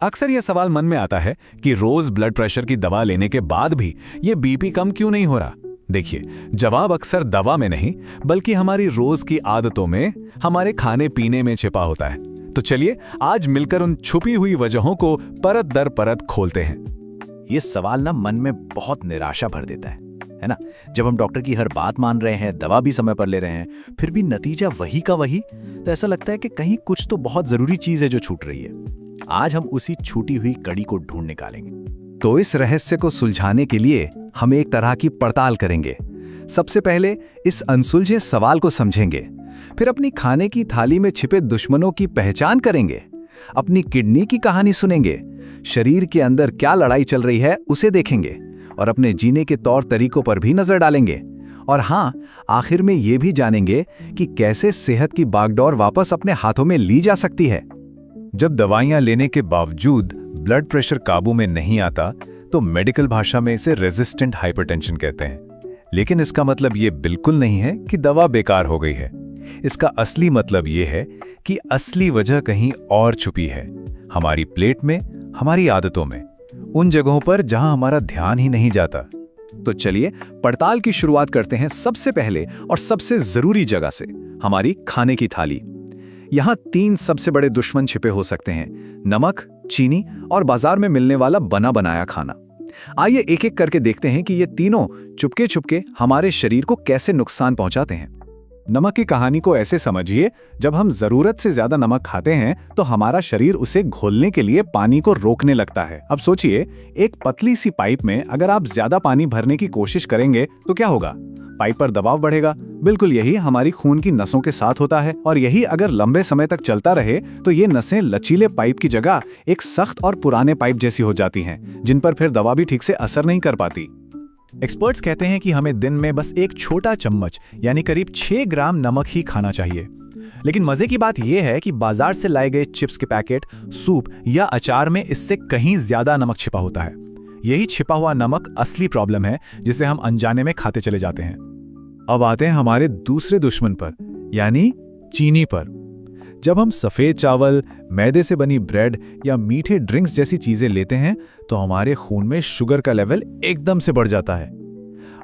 अक्सर यह सवाल मन में आता है कि रोज ब्लड प्रेशर की दवा लेने के बाद भी ये बीपी कम क्यों नहीं हो रहा। देखिए, जवाब अक्सर दवा में नहीं बल्कि हमारी रोज की आदतों में, हमारे खाने पीने में छिपा होता है। तो चलिए आज मिलकर उन छुपी हुई वजहों को परत दर परत खोलते हैं। ये सवाल ना मन में बहुत निराशा भर देता है ना। जब हम डॉक्टर की हर बात मान रहे हैं, दवा भी समय पर ले रहे हैं, फिर भी नतीजा वही का वही, तो ऐसा लगता है कि कहीं कुछ तो बहुत जरूरी चीज है जो छूट रही है। आज हम उसी छूटी हुई कड़ी को ढूंढ निकालेंगे। तो इस रहस्य को सुलझाने के लिए हम एक तरह की पड़ताल करेंगे। सबसे पहले इस अनसुलझे सवाल को समझेंगे, फिर अपनी खाने की थाली में छिपे दुश्मनों की पहचान करेंगे, अपनी किडनी की कहानी सुनेंगे, शरीर के अंदर क्या लड़ाई चल रही है उसे देखेंगे और अपने जीने के तौर तरीकों पर भी नजर डालेंगे। और हाँ, आखिर में ये भी जानेंगे कि कैसे सेहत की बागडोर वापस अपने हाथों में ली जा सकती है। जब दवाइयां लेने के बावजूद ब्लड प्रेशर काबू में नहीं आता तो मेडिकल भाषा में इसे रेजिस्टेंट हाइपरटेंशन कहते हैं। लेकिन इसका मतलब ये बिल्कुल नहीं है कि दवा बेकार हो गई है। इसका असली मतलब ये है कि असली वजह कहीं और छुपी है, हमारी प्लेट में, हमारी आदतों में, उन जगहों पर जहां हमारा ध्यान ही नहीं जाता। तो चलिए पड़ताल की शुरुआत करते हैं सबसे पहले और सबसे जरूरी जगह से, हमारी खाने की थाली। यहाँ 3 सबसे बड़े दुश्मन छिपे हो सकते हैं: नमक, चीनी और बाजार में मिलने वाला बना बनाया खाना। आइए एक एक करके देखते हैं कि ये तीनों चुपके चुपके हमारे शरीर को कैसे नुकसान पहुंचाते हैं। नमक की कहानी को ऐसे समझिए, जब हम जरूरत से ज्यादा नमक खाते हैं तो हमारा शरीर उसे घोलने के लिए पानी को रोकने लगता है। अब सोचिए, एक पतली सी पाइप में अगर आप ज्यादा पानी भरने की कोशिश करेंगे तो क्या होगा? पाइप पर दबाव बढ़ेगा। बिल्कुल यही हमारी खून की नसों के साथ होता है, और यही अगर लंबे समय तक चलता रहे तो ये नसें लचीले पाइप की जगह एक सख्त और पुराने पाइप जैसी हो जाती हैं, जिन पर फिर दवा भी ठीक से असर नहीं कर पाती। एक्सपर्ट्स कहते हैं कि हमें दिन में बस एक छोटा चम्मच यानी करीब 6 ग्राम नमक ही खाना चाहिए। लेकिन मजे की बात यह है कि बाजार से लाए गए चिप्स के पैकेट, सूप या अचार में इससे कहीं ज्यादा नमक छिपा होता है। यही छिपा हुआ नमक असली प्रॉब्लम है, जिसे हम अनजाने में खाते चले जाते हैं। अब आते हैं हमारे दूसरे दुश्मन पर, यानी चीनी पर। जब हम सफेद चावल, मैदे से बनी ब्रेड या मीठे ड्रिंक्स जैसी चीजें लेते हैं तो हमारे खून में शुगर का लेवल एकदम से बढ़ जाता है।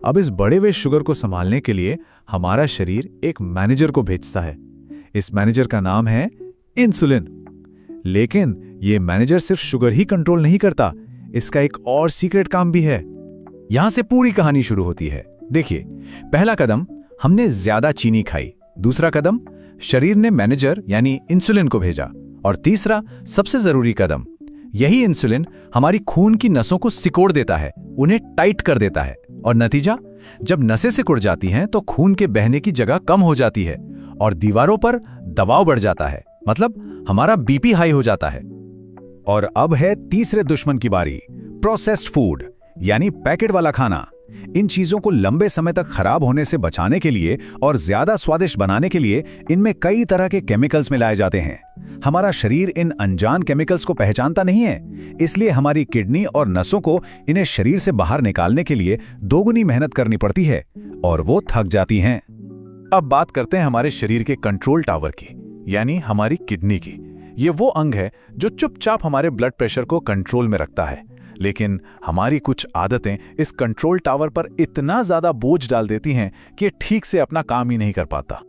अब इस बढ़े हुए शुगर को संभालने के लिए हमारा शरीर एक मैनेजर को भेजता है। इस मैनेजर का नाम है इंसुलिन। लेकिन ये मैनेजर सिर्फ शुगर ही कंट्रोल नहीं करता, इसका एक और सीक्रेट काम भी है। यहां से पूरी कहानी शुरू होती है। देखिए, पहला कदम, हमने ज्यादा चीनी खाई। दूसरा कदम, शरीर ने मैनेजर यानी इंसुलिन को भेजा। और तीसरा, सबसे जरूरी कदम, यही इंसुलिन हमारी खून की नसों को सिकोड़ देता है, उन्हें टाइट कर देता है। और नतीजा, जब नसें सिकुड़ जाती हैं तो खून के बहने की जगह कम हो जाती है और दीवारों पर दबाव बढ़ जाता है, मतलब हमारा बीपी हाई हो जाता है। और अब है तीसरे दुश्मन की बारी, प्रोसेस्ड फूड यानी पैकेट वाला खाना। इन चीजों को लंबे समय तक खराब होने से बचाने के लिए और ज्यादा स्वादिष्ट बनाने के लिए इनमें कई तरह के केमिकल्स मिलाए जाते हैं। हमारा शरीर इन अनजान केमिकल्स को पहचानता नहीं है, इसलिए हमारी किडनी और नसों को इन्हें शरीर से बाहर निकालने के लिए दोगुनी मेहनत करनी पड़ती है और वो थक जाती हैं। अब बात करते हैं हमारे शरीर के कंट्रोल टावर की, यानी हमारी किडनी की। ये वो अंग है जो चुपचाप हमारे ब्लड प्रेशर को कंट्रोल में रखता है। लेकिन हमारी कुछ आदतें इस कंट्रोल टावर पर इतना ज्यादा बोझ डाल देती हैं कि ये ठीक से अपना काम ही नहीं कर पाता।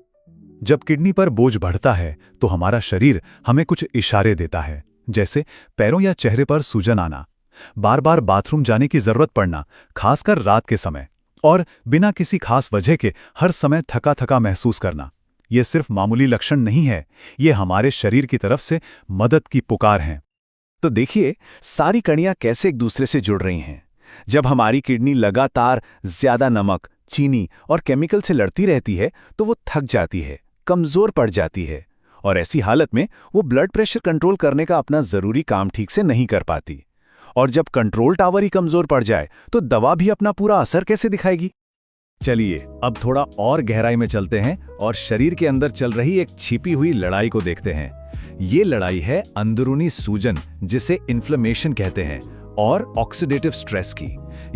जब किडनी पर बोझ बढ़ता है तो हमारा शरीर हमें कुछ इशारे देता है, जैसे पैरों या चेहरे पर सूजन आना, बार बार बाथरूम जाने की जरूरत पड़ना, खासकर रात के समय, और बिना किसी खास वजह के हर समय थका थका महसूस करना। ये सिर्फ मामूली लक्षण नहीं है, ये हमारे शरीर की तरफ से मदद की पुकार है। तो देखिए सारी कड़ियां कैसे एक दूसरे से जुड़ रही हैं। जब हमारी किडनी लगातार ज्यादा नमक, चीनी और केमिकल से लड़ती रहती है तो वो थक जाती है, कमजोर पड़ जाती है, और ऐसी हालत में वो ब्लड प्रेशर कंट्रोल करने का अपना जरूरी काम ठीक से नहीं कर पाती। और जब कंट्रोल टावर ही कमजोर पड़ जाए तो दवा भी अपना पूरा असर कैसे दिखाएगी? चलिए अब थोड़ा और गहराई में चलते हैं और शरीर के अंदर चल रही एक छिपी हुई लड़ाई को देखते हैं। ये लड़ाई है अंदरूनी सूजन, जिसे इन्फ्लेमेशन कहते हैं, और ऑक्सीडेटिव स्ट्रेस की।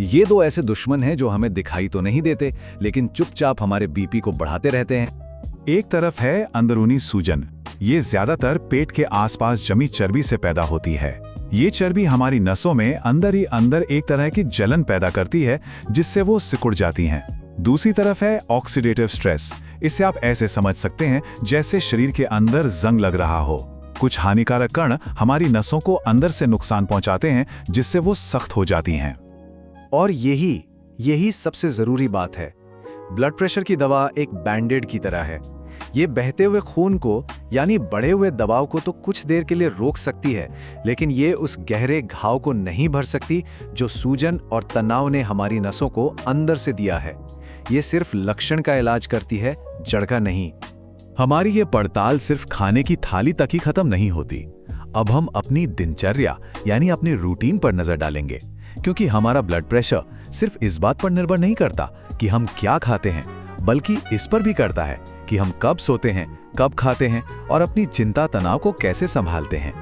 ये दो ऐसे दुश्मन हैं जो हमें दिखाई तो नहीं देते, लेकिन चुपचाप हमारे बीपी को बढ़ाते रहते हैं। एक तरफ है अंदरूनी सूजन। ये ज्यादातर पेट के आसपास जमी चर्बी से पैदा होती है। ये चर्बी हमारी नसों में अंदर ही अंदर एक तरह की जलन पैदा करती है, जिससे वो सिकुड़ जाती हैं। दूसरी तरफ है ऑक्सीडेटिव स्ट्रेस। इसे आप ऐसे समझ सकते हैं जैसे शरीर के अंदर जंग लग रहा हो। कुछ हानिकारक कण हमारी नसों को अंदर से नुकसान पहुंचाते हैं, जिससे वो सख्त हो जाती हैं। और यही सबसे जरूरी बात है। ब्लड प्रेशर की दवा एक बैंडेड की तरह है। ये बहते हुए खून को यानी बढ़े हुए दबाव को तो कुछ देर के लिए रोक सकती है, लेकिन ये उस गहरे घाव को नहीं भर सकती जो सूजन और तनाव ने हमारी नसों को अंदर से दिया है। ये सिर्फ लक्षण का इलाज करती है, जड़ का नहीं। हमारी ये पड़ताल सिर्फ खाने की थाली तक ही खत्म नहीं होती। अब हम अपनी दिनचर्या यानी अपने रूटीन पर नजर डालेंगे, क्योंकि हमारा ब्लड प्रेशर सिर्फ इस बात पर निर्भर नहीं करता कि हम क्या खाते हैं, बल्कि इस पर भी करता है कि हम कब सोते हैं, कब खाते हैं और अपनी चिंता तनाव को कैसे संभालते हैं।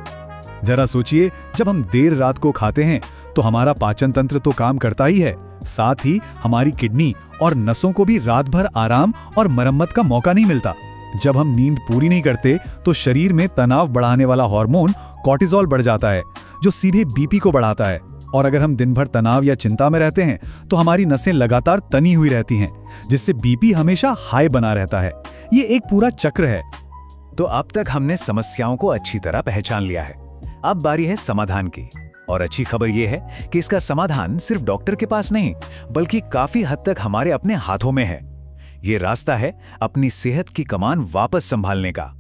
जरा सोचिए, जब हम देर रात को खाते हैं तो हमारा पाचन तंत्र तो काम करता ही है, साथ ही हमारी किडनी और नसों को भी रात भर आराम और मरम्मत का मौका नहीं मिलता। जब हम नींद पूरी नहीं करते तो शरीर में तनाव बढ़ाने वाला हार्मोन कॉर्टिसोल बढ़ जाता है, जो सीधे बीपी को बढ़ाता है। और अगर हम दिन भर तनाव या चिंता में रहते हैं तो हमारी नसें लगातार तनी हुई रहती हैं, जिससे बीपी हमेशा हाई बना रहता है। ये एक पूरा चक्र है। तो अब तक हमने समस्याओं को अच्छी तरह पहचान लिया है। अब बारी है समाधान की। और अच्छी खबर यह है कि इसका समाधान सिर्फ डॉक्टर के पास नहीं, बल्कि काफी हद तक हमारे अपने हाथों में है। ये रास्ता है अपनी सेहत की कमान वापस संभालने का।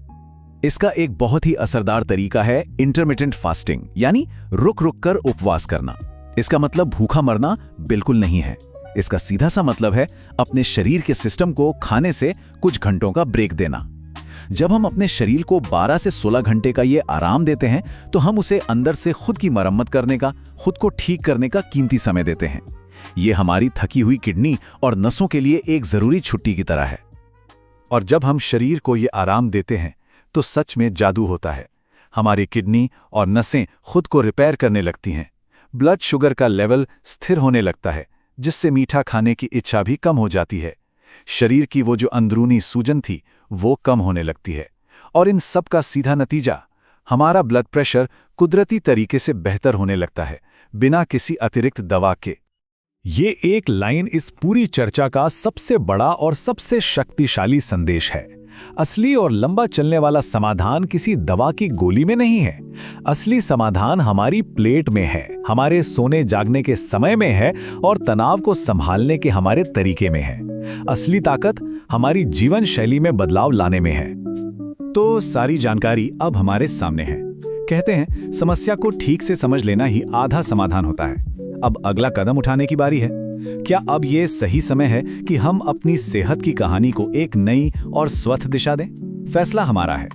इसका एक बहुत ही असरदार तरीका है इंटरमिटेंट फास्टिंग, यानी रुक रुक कर उपवास करना। इसका मतलब भूखा मरना बिल्कुल नहीं है। इसका सीधा सा मतलब है अपने शरीर के सिस्टम को खाने से कुछ घंटों का ब्रेक देना। जब हम अपने शरीर को 12 से 16 घंटे का ये आराम देते हैं तो हम उसे अंदर से खुद की मरम्मत करने का, खुद को ठीक करने का कीमती समय देते हैं। ये हमारी थकी हुई किडनी और नसों के लिए एक जरूरी छुट्टी की तरह है। और जब हम शरीर को ये आराम देते हैं तो सच में जादू होता है। हमारी किडनी और नसें खुद को रिपेयर करने लगती हैं। ब्लड शुगर का लेवल स्थिर होने लगता है, जिससे मीठा खाने की इच्छा भी कम हो जाती है। शरीर की वो जो अंदरूनी सूजन थी वो कम होने लगती है। और इन सब का सीधा नतीजा, हमारा ब्लड प्रेशर कुदरती तरीके से बेहतर होने लगता है, बिना किसी अतिरिक्त दवा के। ये एक लाइन इस पूरी चर्चा का सबसे बड़ा और सबसे शक्तिशाली संदेश है। असली और लंबा चलने वाला समाधान किसी दवा की गोली में नहीं है। असली समाधान हमारी प्लेट में है, हमारे सोने जागने के समय में है और तनाव को संभालने के हमारे तरीके में है। असली ताकत हमारी जीवन शैली में बदलाव लाने में है। तो सारी जानकारी अब हमारे सामने है। कहते हैं समस्या को ठीक से समझ लेना ही आधा समाधान होता है। अब अगला कदम उठाने की बारी है। क्या अब ये सही समय है कि हम अपनी सेहत की कहानी को एक नई और स्वस्थ दिशा दें? फैसला हमारा है।